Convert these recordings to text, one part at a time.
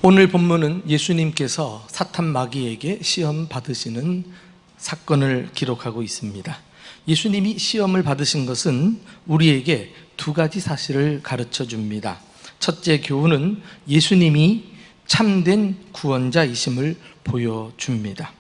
오늘 본문은 예수님께서 사탄 마귀에게 시험 받으시는 사건을 기록하고 있습니다. 예수님이 시험을 받으신 것은 우리에게 두 가지 사실을 가르쳐 줍니다. 첫째 교훈은 예수님이 참된 구원자이심을 보여줍니다.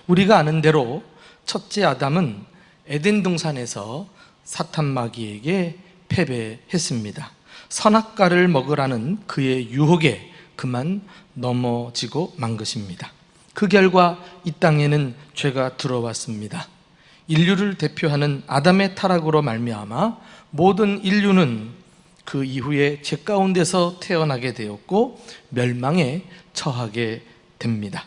우리가 아는 대로 첫째 아담은 에덴 동산에서 사탄 마귀에게 패배했습니다. 선악과를 먹으라는 그의 유혹에 그만 넘어지고 만 것입니다. 그 결과 이 땅에는 죄가 들어왔습니다. 인류를 대표하는 아담의 타락으로 말미암아 모든 인류는 그 이후에 죄 가운데서 태어나게 되었고 멸망에 처하게 됩니다.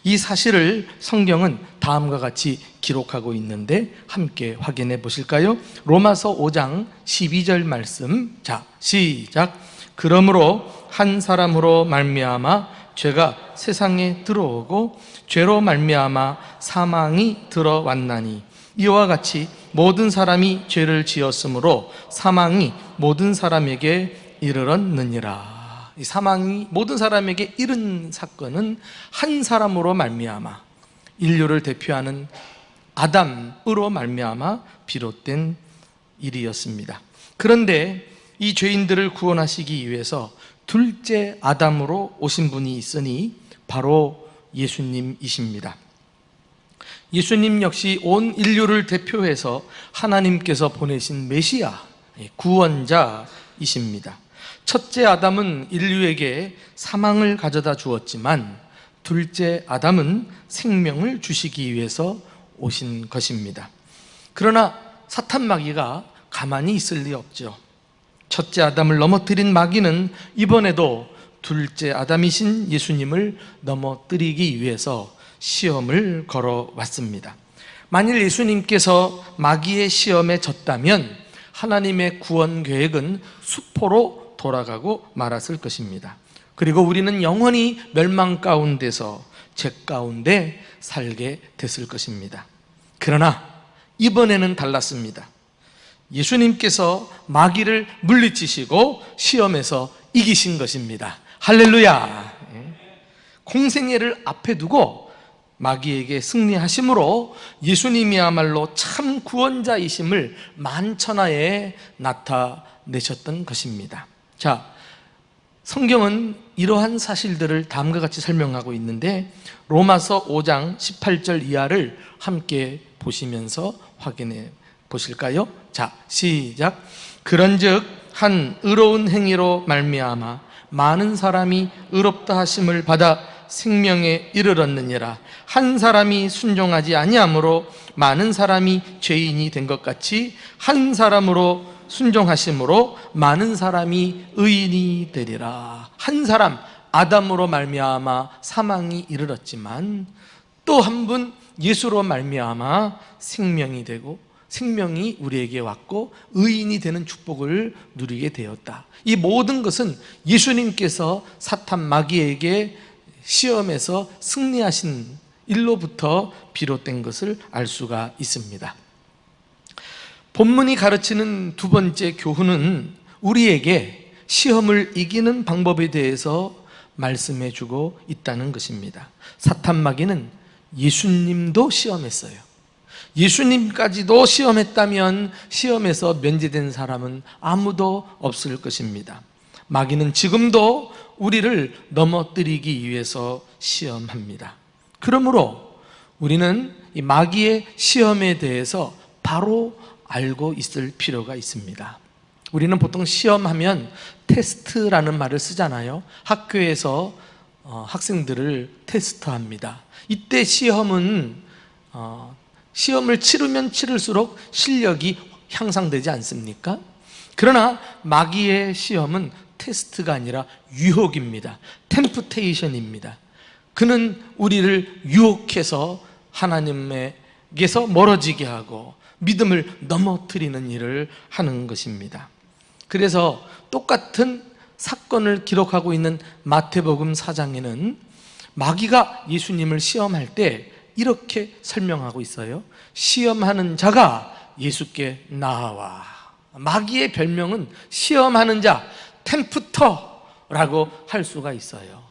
이 사실을 성경은 다음과 같이 기록하고 있는데 함께 확인해 보실까요? 로마서 5장 12절 말씀. 자, 시작. 그러므로 한 사람으로 말미암아 죄가 세상에 들어오고 죄로 말미암아 사망이 들어왔나니 이와 같이 모든 사람이 죄를 지었으므로 사망이 모든 사람에게 이르렀느니라. 이 사망이 모든 사람에게 이른 사건은 한 사람으로 말미암아 인류를 대표하는 아담으로 말미암아 비롯된 일이었습니다. 그런데 이 죄인들을 구원하시기 위해서 둘째 아담으로 오신 분이 있으니 바로 예수님이십니다. 예수님 역시 온 인류를 대표해서 하나님께서 보내신 메시아, 구원자이십니다. 첫째 아담은 인류에게 사망을 가져다 주었지만 둘째 아담은 생명을 주시기 위해서 오신 것입니다. 그러나 사탄 마귀가 가만히 있을 리 없죠. 첫째 아담을 넘어뜨린 마귀는 이번에도 둘째 아담이신 예수님을 넘어뜨리기 위해서 시험을 걸어왔습니다. 만일 예수님께서 마귀의 시험에 졌다면 하나님의 구원 계획은 수포로 돌아가고 말았을 것입니다. 그리고 우리는 영원히 멸망 가운데서 죄 가운데 살게 됐을 것입니다. 그러나 이번에는 달랐습니다. 예수님께서 마귀를 물리치시고 시험에서 이기신 것입니다. 할렐루야. 공생애를 앞에 두고 마귀에게 승리하심으로 예수님이야말로 참 구원자이심을 만천하에 나타내셨던 것입니다. 자, 성경은 이러한 사실들을 다음과 같이 설명하고 있는데 로마서 5장 18절 이하를 함께 보시면서 확인해 보실까요? 자, 시작. 그런즉 한 의로운 행위로 말미암아 많은 사람이 의롭다 하심을 받아 생명에 이르렀느니라. 한 사람이 순종하지 아니함으로 많은 사람이 죄인이 된 것 같이 한 사람으로 순종하심으로 많은 사람이 의인이 되리라. 한 사람 아담으로 말미암아 사망이 이르렀지만 또 한 분 예수로 말미암아 생명이 되고 생명이 우리에게 왔고 의인이 되는 축복을 누리게 되었다. 이 모든 것은 예수님께서 사탄 마귀에게 시험에서 승리하신 일로부터 비롯된 것을 알 수가 있습니다. 본문이 가르치는 두 번째 교훈은 우리에게 시험을 이기는 방법에 대해서 말씀해 주고 있다는 것입니다. 사탄 마귀는 예수님도 시험했어요. 예수님까지도 시험했다면 시험에서 면제된 사람은 아무도 없을 것입니다. 마귀는 지금도 우리를 넘어뜨리기 위해서 시험합니다. 그러므로 우리는 이 마귀의 시험에 대해서 바로 알고 있을 필요가 있습니다. 우리는 보통 시험하면 테스트라는 말을 쓰잖아요. 학교에서 학생들을 테스트합니다. 이때 시험은 시험을 치르면 치를수록 실력이 향상되지 않습니까? 그러나 마귀의 시험은 테스트가 아니라 유혹입니다. 템프테이션입니다. 그는 우리를 유혹해서 하나님에게서 멀어지게 하고 믿음을 넘어뜨리는 일을 하는 것입니다. 그래서 똑같은 사건을 기록하고 있는 마태복음 4장에는 마귀가 예수님을 시험할 때 이렇게 설명하고 있어요. 시험하는 자가 예수께 나아와. 마귀의 별명은 시험하는 자, 템프터라고 할 수가 있어요.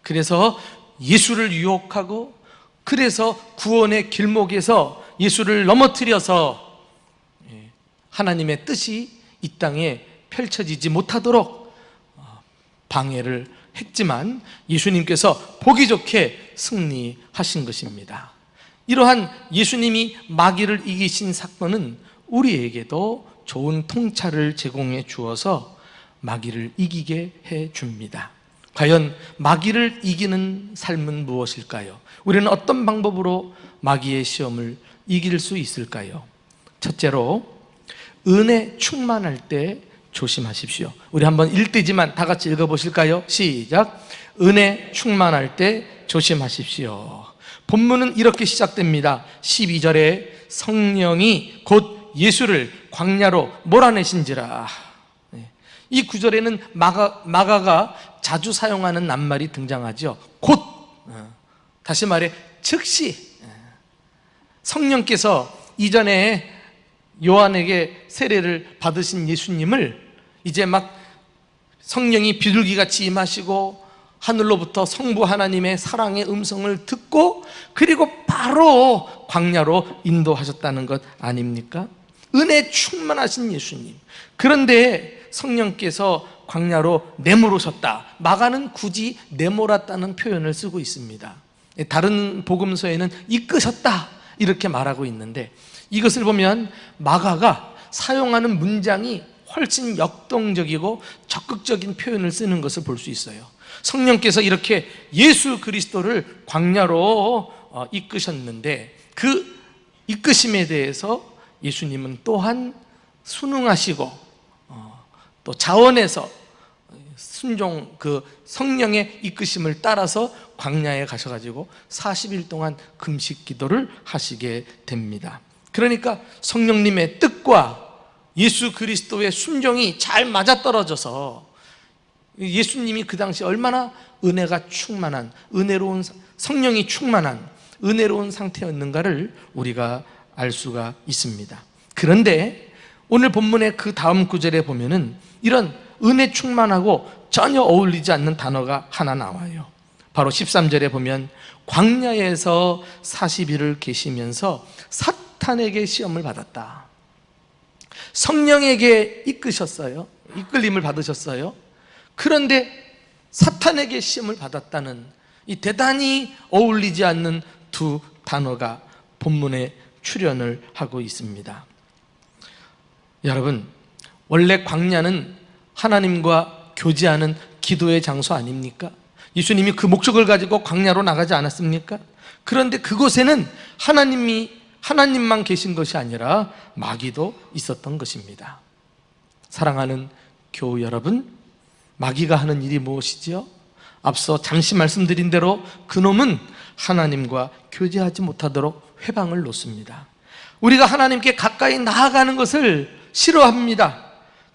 그래서 예수를 유혹하고, 그래서 구원의 길목에서 예수를 넘어뜨려서 하나님의 뜻이 이 땅에 펼쳐지지 못하도록 방해를 했지만 예수님께서 보기 좋게 승리하신 것입니다. 이러한 예수님이 마귀를 이기신 사건은 우리에게도 좋은 통찰을 제공해 주어서 마귀를 이기게 해 줍니다. 과연 마귀를 이기는 삶은 무엇일까요? 우리는 어떤 방법으로 마귀의 시험을 이길 수 있을까요? 첫째로, 은혜 충만할 때 조심하십시오. 우리 한번 읽듯이만 다 같이 읽어보실까요? 시작. 은혜 충만할 때 조심하십시오. 본문은 이렇게 시작됩니다. 12절에 성령이 곧 예수를 광야로 몰아내신지라. 이 구절에는 마가가 자주 사용하는 낱말이 등장하죠. 곧, 다시 말해 즉시. 성령께서 이전에 요한에게 세례를 받으신 예수님을 이제 막 성령이 비둘기같이 임하시고 하늘로부터 성부 하나님의 사랑의 음성을 듣고 그리고 바로 광야로 인도하셨다는 것 아닙니까? 은혜 충만하신 예수님. 그런데 성령께서 광야로 내몰으셨다. 마가는 굳이 내몰았다는 표현을 쓰고 있습니다. 다른 복음서에는 이끄셨다 이렇게 말하고 있는데, 이것을 보면 마가가 사용하는 문장이 훨씬 역동적이고 적극적인 표현을 쓰는 것을 볼 수 있어요. 성령께서 이렇게 예수 그리스도를 광야로 이끄셨는데, 그 이끄심에 대해서 예수님은 또한 순응하시고 또 자원해서 순종, 그 성령의 이끄심을 따라서 광야에 가셔가지고 40일 동안 금식 기도를 하시게 됩니다. 그러니까 성령님의 뜻과 예수 그리스도의 순종이 잘 맞아떨어져서 예수님이 그 당시 얼마나 은혜가 충만한, 은혜로운, 성령이 충만한 은혜로운 상태였는가를 우리가 알 수가 있습니다. 그런데 오늘 본문의 그 다음 구절에 보면은 이런 은혜 충만하고 전혀 어울리지 않는 단어가 하나 나와요. 바로 13절에 보면 광야에서 40일을 계시면서 사탄에게 시험을 받았다. 성령에게 이끄셨어요. 이끌림을 받으셨어요. 그런데 사탄에게 시험을 받았다는 이 대단히 어울리지 않는 두 단어가 본문에 출현을 하고 있습니다. 여러분, 원래 광야는 하나님과 교제하는 기도의 장소 아닙니까? 예수님이 그 목적을 가지고 광야로 나가지 않았습니까? 그런데 그곳에는 하나님만 계신 것이 아니라 마귀도 있었던 것입니다. 사랑하는 교우 여러분, 마귀가 하는 일이 무엇이지요? 앞서 잠시 말씀드린 대로 그놈은 하나님과 교제하지 못하도록 회방을 놓습니다. 우리가 하나님께 가까이 나아가는 것을 싫어합니다.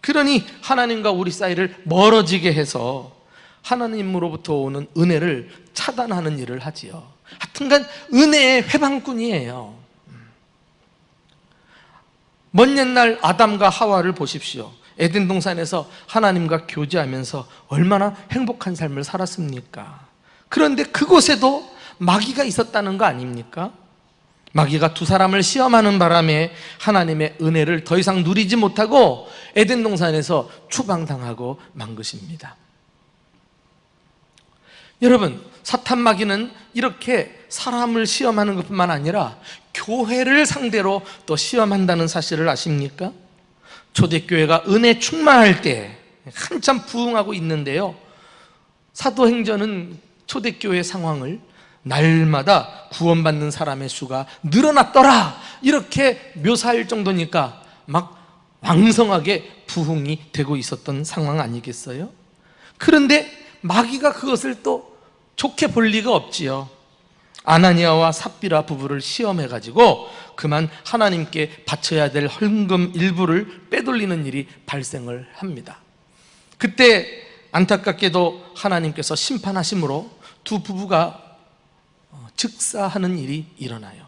그러니 하나님과 우리 사이를 멀어지게 해서 하나님으로부터 오는 은혜를 차단하는 일을 하지요. 하여튼간 은혜의 회방꾼이에요. 먼 옛날 아담과 하와를 보십시오. 에덴 동산에서 하나님과 교제하면서 얼마나 행복한 삶을 살았습니까? 그런데 그곳에도 마귀가 있었다는 거 아닙니까? 마귀가 두 사람을 시험하는 바람에 하나님의 은혜를 더 이상 누리지 못하고 에덴 동산에서 추방당하고 만 것입니다. 여러분, 사탄 마귀는 이렇게 사람을 시험하는 것뿐만 아니라 교회를 상대로 또 시험한다는 사실을 아십니까? 초대교회가 은혜 충만할 때 한참 부흥하고 있는데요, 사도행전은 초대교회 상황을 날마다 구원받는 사람의 수가 늘어났더라 이렇게 묘사할 정도니까 막 왕성하게 부흥이 되고 있었던 상황 아니겠어요? 그런데 마귀가 그것을 또 좋게 볼 리가 없지요. 아나니아와 삽비라 부부를 시험해가지고 그만 하나님께 바쳐야 될 헌금 일부를 빼돌리는 일이 발생을 합니다. 그때 안타깝게도 하나님께서 심판하심으로 두 부부가 즉사하는 일이 일어나요.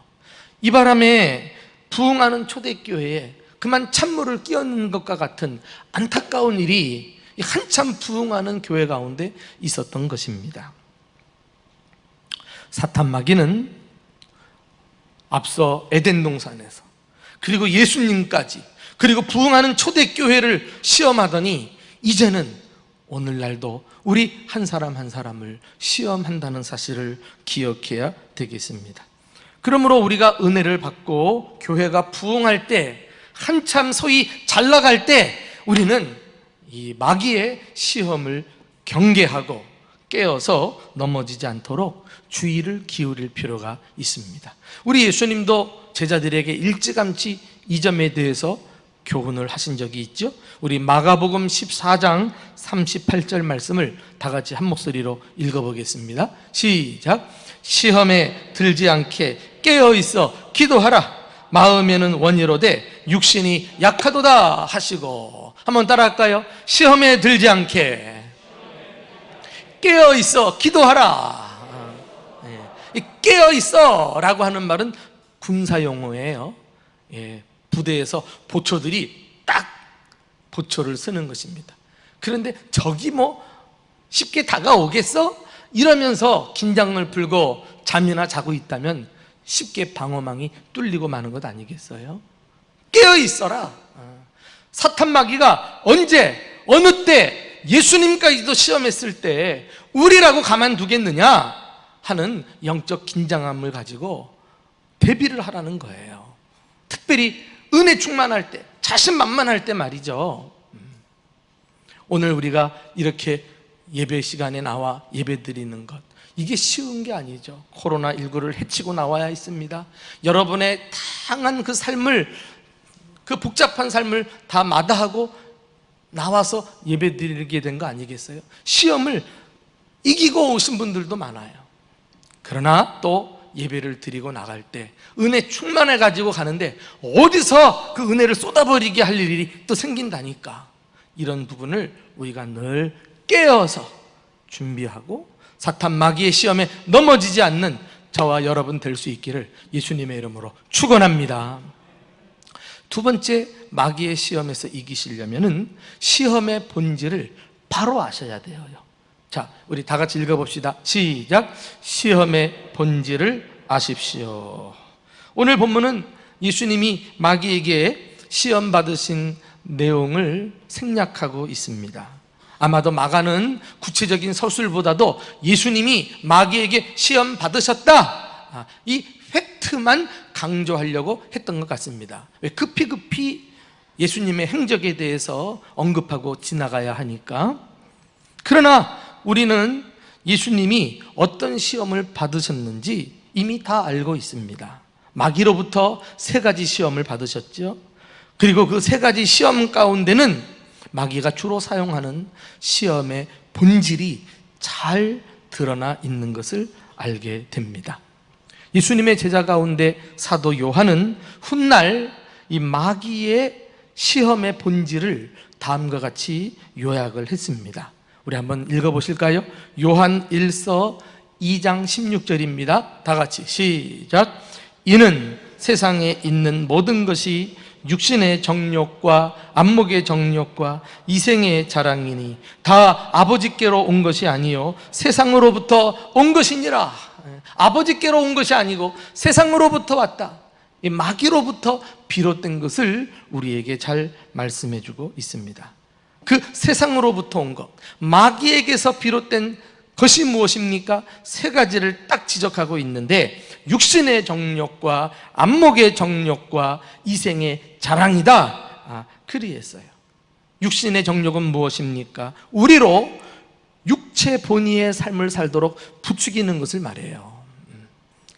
이 바람에 부흥하는 초대교회에 그만 찬물을 끼얹는 것과 같은 안타까운 일이 한참 부흥하는 교회 가운데 있었던 것입니다. 사탄 마귀는 앞서 에덴 동산에서, 그리고 예수님까지, 그리고 부흥하는 초대교회를 시험하더니 이제는 오늘날도 우리 한 사람 한 사람을 시험한다는 사실을 기억해야 되겠습니다. 그러므로 우리가 은혜를 받고 교회가 부흥할 때, 한참 소위 잘 나갈 때 우리는 이 마귀의 시험을 경계하고 깨어서 넘어지지 않도록 주의를 기울일 필요가 있습니다. 우리 예수님도 제자들에게 일찌감치 이 점에 대해서 교훈을 하신 적이 있죠. 우리 마가복음 14장 38절 말씀을 다 같이 한 목소리로 읽어보겠습니다. 시작. 시험에 들지 않게 깨어있어 기도하라. 마음에는 원이로되 육신이 약하도다 하시고. 한번 따라할까요? 시험에 들지 않게 깨어있어 기도하라. 깨어있어 라고 하는 말은 군사용어예요. 부대에서 보초들이 딱 보초를 쓰는 것입니다. 그런데 적이 뭐 쉽게 다가오겠어? 이러면서 긴장을 풀고 잠이나 자고 있다면 쉽게 방어망이 뚫리고 마는 것 아니겠어요? 깨어있어라. 사탄 마귀가 언제, 어느 때 예수님까지도 시험했을 때 우리라고 가만두겠느냐 하는 영적 긴장함을 가지고 대비를 하라는 거예요. 특별히 은혜 충만할 때, 자신만만할 때 말이죠. 오늘 우리가 이렇게 예배 시간에 나와 예배 드리는 것, 이게 쉬운 게 아니죠. 코로나19를 해치고 나와야 했습니다. 여러분의 다양한 그 삶을, 그 복잡한 삶을 다 마다하고 나와서 예배 드리게 된 거 아니겠어요? 시험을 이기고 오신 분들도 많아요. 그러나 또 예배를 드리고 나갈 때 은혜 충만해 가지고 가는데 어디서 그 은혜를 쏟아버리게 할 일이 또 생긴다니까. 이런 부분을 우리가 늘 깨어서 준비하고 사탄 마귀의 시험에 넘어지지 않는 저와 여러분 될 수 있기를 예수님의 이름으로 축원합니다. 두 번째, 마귀의 시험에서 이기시려면은 시험의 본질을 바로 아셔야 돼요. 자, 우리 다 같이 읽어봅시다. 시작. 시험의 본질을 아십시오. 오늘 본문은 예수님이 마귀에게 시험 받으신 내용을 생략하고 있습니다. 아마도 마가는 구체적인 서술보다도 예수님이 마귀에게 시험 받으셨다, 이 팩트만 강조하려고 했던 것 같습니다. 왜 급히 예수님의 행적에 대해서 언급하고 지나가야 하니까. 그러나 우리는 예수님이 어떤 시험을 받으셨는지 이미 다 알고 있습니다. 마귀로부터 3가지 시험을 받으셨죠. 그리고 그 3가지 시험 가운데는 마귀가 주로 사용하는 시험의 본질이 잘 드러나 있는 것을 알게 됩니다. 예수님의 제자 가운데 사도 요한은 훗날 이 마귀의 시험의 본질을 다음과 같이 요약을 했습니다. 우리 한번 읽어보실까요? 요한 1서 2장 16절입니다. 다 같이 시작. 이는 세상에 있는 모든 것이 육신의 정욕과 안목의 정욕과 이생의 자랑이니 다 아버지께로 온 것이 아니요 세상으로부터 온 것이니라. 아버지께로 온 것이 아니고 세상으로부터 왔다. 이 마귀로부터 비롯된 것을 우리에게 잘 말씀해 주고 있습니다. 그 세상으로부터 온 것, 마귀에게서 비롯된 것이 무엇입니까? 3가지를 딱 지적하고 있는데 육신의 정욕과 안목의 정욕과 이생의 자랑이다, 그리했어요. 육신의 정욕은 무엇입니까? 우리로 육체 본의의 삶을 살도록 부추기는 것을 말해요.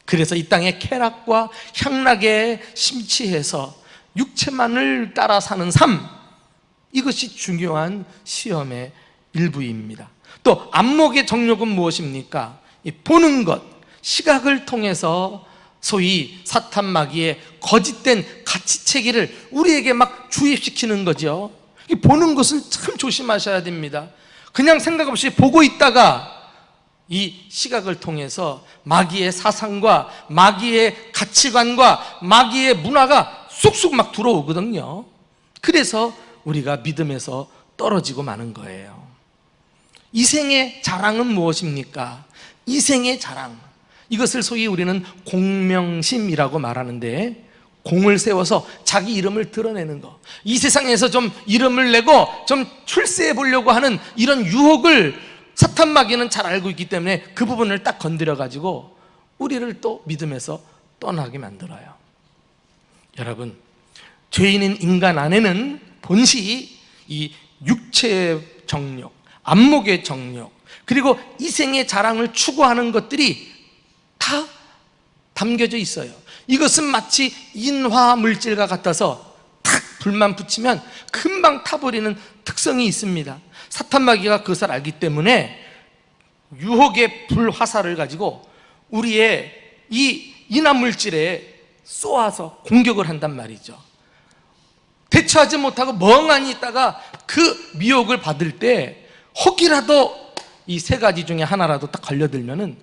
그래서 이 땅의 쾌락과 향락에 심취해서 육체만을 따라 사는 삶, 이것이 중요한 시험의 일부입니다. 또 안목의 정욕은 무엇입니까? 보는 것, 시각을 통해서 소위 사탄 마귀의 거짓된 가치체계를 우리에게 막 주입시키는 거죠. 보는 것을 참 조심하셔야 됩니다. 그냥 생각 없이 보고 있다가 이 시각을 통해서 마귀의 사상과 마귀의 가치관과 마귀의 문화가 쑥쑥 막 들어오거든요. 그래서 우리가 믿음에서 떨어지고 마는 거예요. 이생의 자랑은 무엇입니까? 이생의 자랑, 이것을 소위 우리는 공명심이라고 말하는데, 공을 세워서 자기 이름을 드러내는 거, 이 세상에서 좀 이름을 내고 좀 출세해 보려고 하는 이런 유혹을 사탄 마귀는 잘 알고 있기 때문에 그 부분을 딱 건드려 가지고 우리를 또 믿음에서 떠나게 만들어요. 여러분, 죄인인 인간 안에는 본시 이 육체의 정욕, 안목의 정욕, 그리고 이생의 자랑을 추구하는 것들이 다 담겨져 있어요. 이것은 마치 인화 물질과 같아서 탁 불만 붙이면 금방 타버리는 특성이 있습니다. 사탄 마귀가 그것을 알기 때문에 유혹의 불화살을 가지고 우리의 이 인화 물질에 쏘아서 공격을 한단 말이죠. 대처하지 못하고 멍하니 있다가 그 미혹을 받을 때 혹이라도 이 세 가지 중에 하나라도 딱 걸려들면은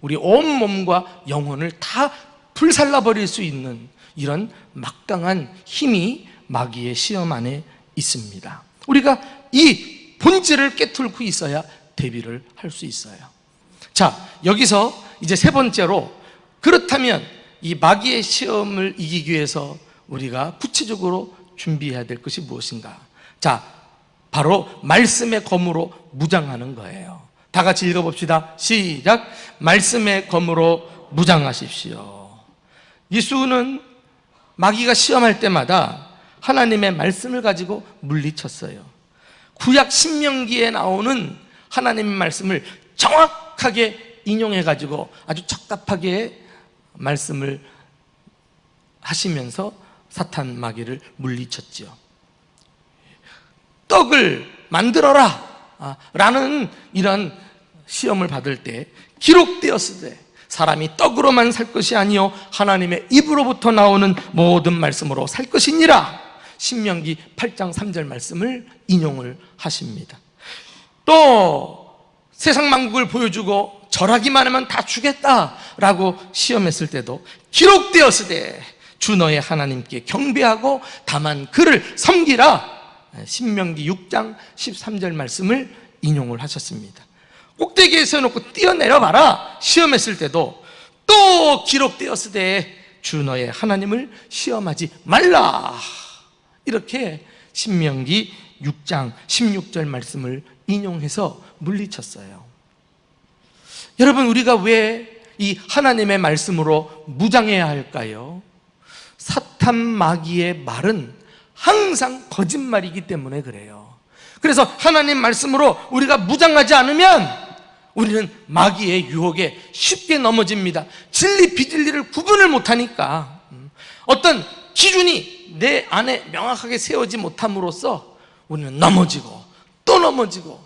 우리 온몸과 영혼을 다 불살라 버릴 수 있는 이런 막강한 힘이 마귀의 시험 안에 있습니다. 우리가 이 본질을 깨뚫고 있어야 대비를 할 수 있어요. 자, 여기서 이제 세 번째로, 그렇다면 이 마귀의 시험을 이기기 위해서 우리가 구체적으로 준비해야 될 것이 무엇인가? 자, 바로 말씀의 검으로 무장하는 거예요. 다 같이 읽어봅시다. 시작. 말씀의 검으로 무장하십시오. 예수는 마귀가 시험할 때마다 하나님의 말씀을 가지고 물리쳤어요. 구약 신명기에 나오는 하나님의 말씀을 정확하게 인용해 가지고 아주 적답하게 말씀을 하시면서 사탄 마귀를 물리쳤지요. 떡을 만들어라 라는 이런 시험을 받을 때 기록되었으되 사람이 떡으로만 살 것이 아니요 하나님의 입으로부터 나오는 모든 말씀으로 살 것이니라. 신명기 8장 3절 말씀을 인용을 하십니다. 또 세상 만국을 보여주고 절하기만 하면 다 주겠다라고 시험했을 때도 기록되었으되 주 너의 하나님께 경배하고 다만 그를 섬기라. 신명기 6장 13절 말씀을 인용을 하셨습니다. 꼭대기에 세워놓고 뛰어내려봐라 시험했을 때도 또 기록되었으되 주 너의 하나님을 시험하지 말라. 이렇게 신명기 6장 16절 말씀을 인용해서 물리쳤어요. 여러분, 우리가 왜 이 하나님의 말씀으로 무장해야 할까요? 사탄 마귀의 말은 항상 거짓말이기 때문에 그래요. 그래서 하나님 말씀으로 우리가 무장하지 않으면 우리는 마귀의 유혹에 쉽게 넘어집니다. 진리 비진리를 구분을 못하니까 어떤 기준이 내 안에 명확하게 세워지 못함으로써 우리는 넘어지고 또 넘어지고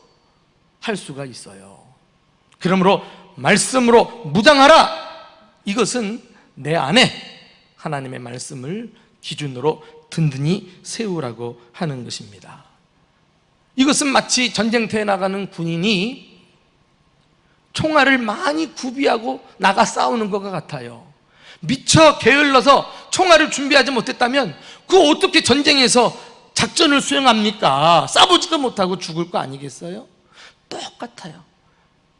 할 수가 있어요. 그러므로 말씀으로 무장하라. 이것은 내 안에 하나님의 말씀을 기준으로 든든히 세우라고 하는 것입니다. 이것은 마치 전쟁터에 나가는 군인이 총알을 많이 구비하고 나가 싸우는 것과 같아요. 미처 게을러서 총알을 준비하지 못했다면 그 어떻게 전쟁에서 작전을 수행합니까? 싸보지도 못하고 죽을 거 아니겠어요? 똑같아요.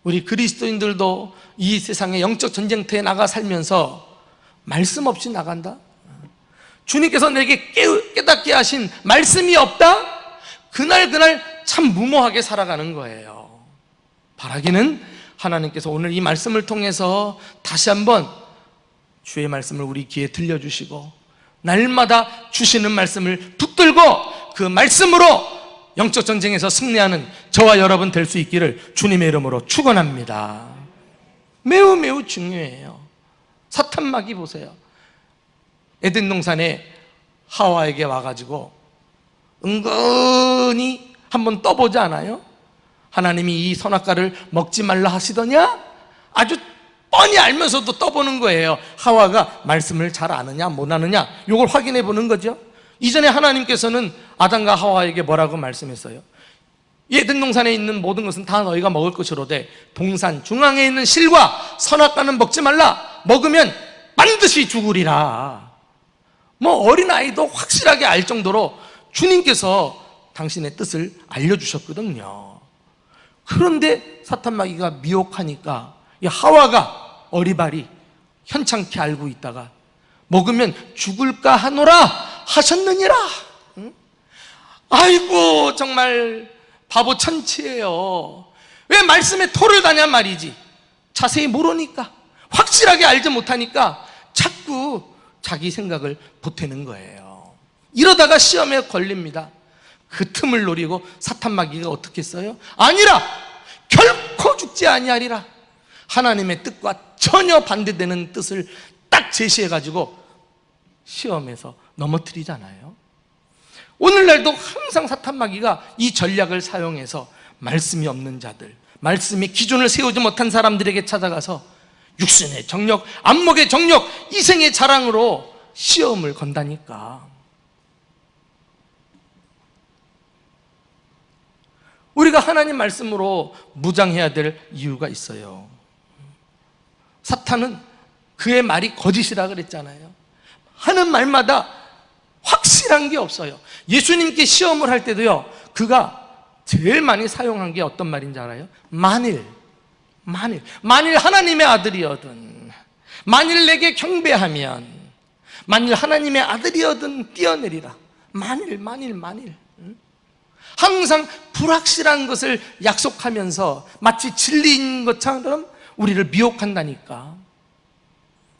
우리 그리스도인들도 이 세상의 영적 전쟁터에 나가 살면서 말씀 없이 나간다? 주님께서 내게 깨닫게 하신 말씀이 없다? 그날 참 무모하게 살아가는 거예요. 바라기는 하나님께서 오늘 이 말씀을 통해서 다시 한번 주의 말씀을 우리 귀에 들려주시고 날마다 주시는 말씀을 붙들고 그 말씀으로 영적 전쟁에서 승리하는 저와 여러분 될 수 있기를 주님의 이름으로 축원합니다. 매우 중요해요. 사탄 마귀 보세요. 에덴 동산에 하와에게 와가지고 은근히 한번 떠보지 않아요? 하나님이 이 선악과를 먹지 말라 하시더냐? 아주 뻔히 알면서도 떠보는 거예요. 하와가 말씀을 잘 아느냐 못 아느냐 이걸 확인해 보는 거죠. 이전에 하나님께서는 아담과 하와에게 뭐라고 말씀했어요? 에덴 동산에 있는 모든 것은 다 너희가 먹을 것이로되 동산 중앙에 있는 실과 선악과는 먹지 말라. 먹으면 반드시 죽으리라. 뭐 어린아이도 확실하게 알 정도로 주님께서 당신의 뜻을 알려주셨거든요. 그런데 사탄 마귀가 미혹하니까 이 하와가 어리바리 현창케 알고 있다가 먹으면 죽을까 하노라 하셨느니라. 응? 아이고 정말 바보 천치예요. 왜 말씀에 토를 다냐 말이지. 자세히 모르니까, 확실하게 알지 못하니까 자꾸 자기 생각을 보태는 거예요. 이러다가 시험에 걸립니다. 그 틈을 노리고 사탄 마귀가 어떻게 했어요? 아니라 결코 죽지 아니하리라. 하나님의 뜻과 전혀 반대되는 뜻을 딱 제시해가지고 시험에서 넘어뜨리잖아요. 오늘날도 항상 사탄 마귀가 이 전략을 사용해서 말씀이 없는 자들, 말씀의 기준을 세우지 못한 사람들에게 찾아가서 육신의 정력, 안목의 정력, 이생의 자랑으로 시험을 건다니까. 우리가 하나님 말씀으로 무장해야 될 이유가 있어요. 사탄은 그의 말이 거짓이라 그랬잖아요. 하는 말마다 확실한 게 없어요. 예수님께 시험을 할 때도요, 그가 제일 많이 사용한 게 어떤 말인지 알아요? 만일 하나님의 아들이어든, 만일 내게 경배하면, 만일 하나님의 아들이어든 뛰어내리라. 만일. 항상 불확실한 것을 약속하면서 마치 진리인 것처럼 우리를 미혹한다니까.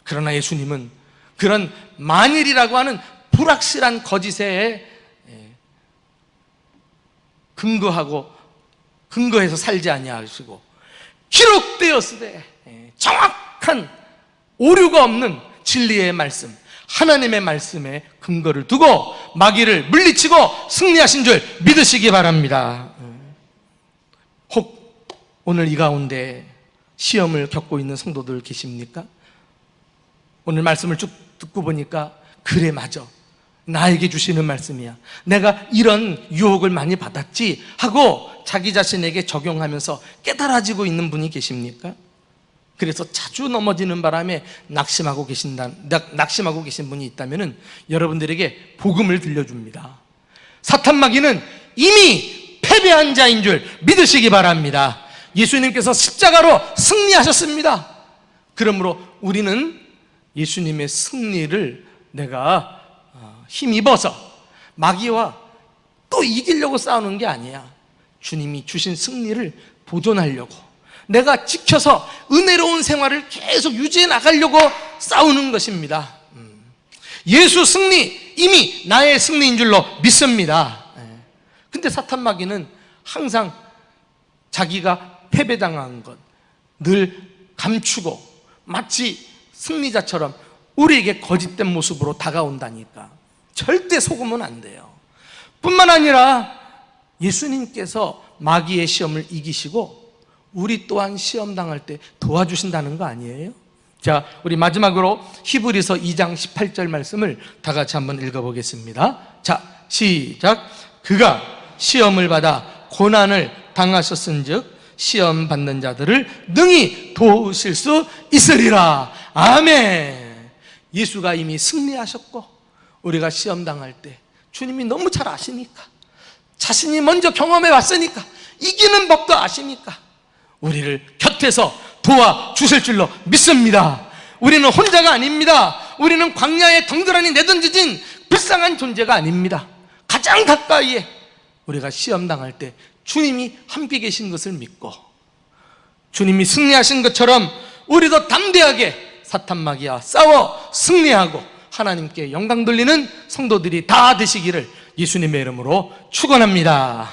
그러나 예수님은 그런 만일이라고 하는 불확실한 거짓에 근거해서 살지 아니하시고, 기록되었으되 정확한 오류가 없는 진리의 말씀, 하나님의 말씀에 근거를 두고 마귀를 물리치고 승리하신 줄 믿으시기 바랍니다. 혹 오늘 이 가운데 시험을 겪고 있는 성도들 계십니까? 오늘 말씀을 쭉 듣고 보니까 그래, 맞아, 나에게 주시는 말씀이야, 내가 이런 유혹을 많이 받았지 하고 자기 자신에게 적용하면서 깨달아지고 있는 분이 계십니까? 그래서 자주 넘어지는 바람에 낙심하고 계신 분이 있다면 여러분들에게 복음을 들려줍니다. 사탄 마귀는 이미 패배한 자인 줄 믿으시기 바랍니다. 예수님께서 십자가로 승리하셨습니다. 그러므로 우리는 예수님의 승리를 내가 힘입어서 마귀와 또 이기려고 싸우는 게 아니야. 주님이 주신 승리를 보존하려고, 내가 지켜서 은혜로운 생활을 계속 유지해 나가려고 싸우는 것입니다. 예수 승리, 이미 나의 승리인 줄로 믿습니다. 근데 사탄 마귀는 항상 자기가 패배당한 것 늘 감추고 마치 승리자처럼 우리에게 거짓된 모습으로 다가온다니까. 절대 속으면 안 돼요. 뿐만 아니라 예수님께서 마귀의 시험을 이기시고 우리 또한 시험 당할 때 도와주신다는 거 아니에요? 자, 우리 마지막으로 히브리서 2장 18절 말씀을 다 같이 한번 읽어보겠습니다. 자, 시작. 그가 시험을 받아 고난을 당하셨은즉 시험 받는 자들을 능히 도우실 수 있으리라. 아멘. 예수가 이미 승리하셨고 우리가 시험 당할 때 주님이 너무 잘 아시니까, 자신이 먼저 경험해 왔으니까, 이기는 법도 아시니까 우리를 곁에서 도와주실 줄로 믿습니다. 우리는 혼자가 아닙니다. 우리는 광야에 덩그러니 내던져진 불쌍한 존재가 아닙니다. 가장 가까이에 우리가 시험 당할 때 주님이 함께 계신 것을 믿고, 주님이 승리하신 것처럼 우리도 담대하게 사탄 마귀와 싸워 승리하고 하나님께 영광 돌리는 성도들이 다 되시기를 예수님의 이름으로 축원합니다.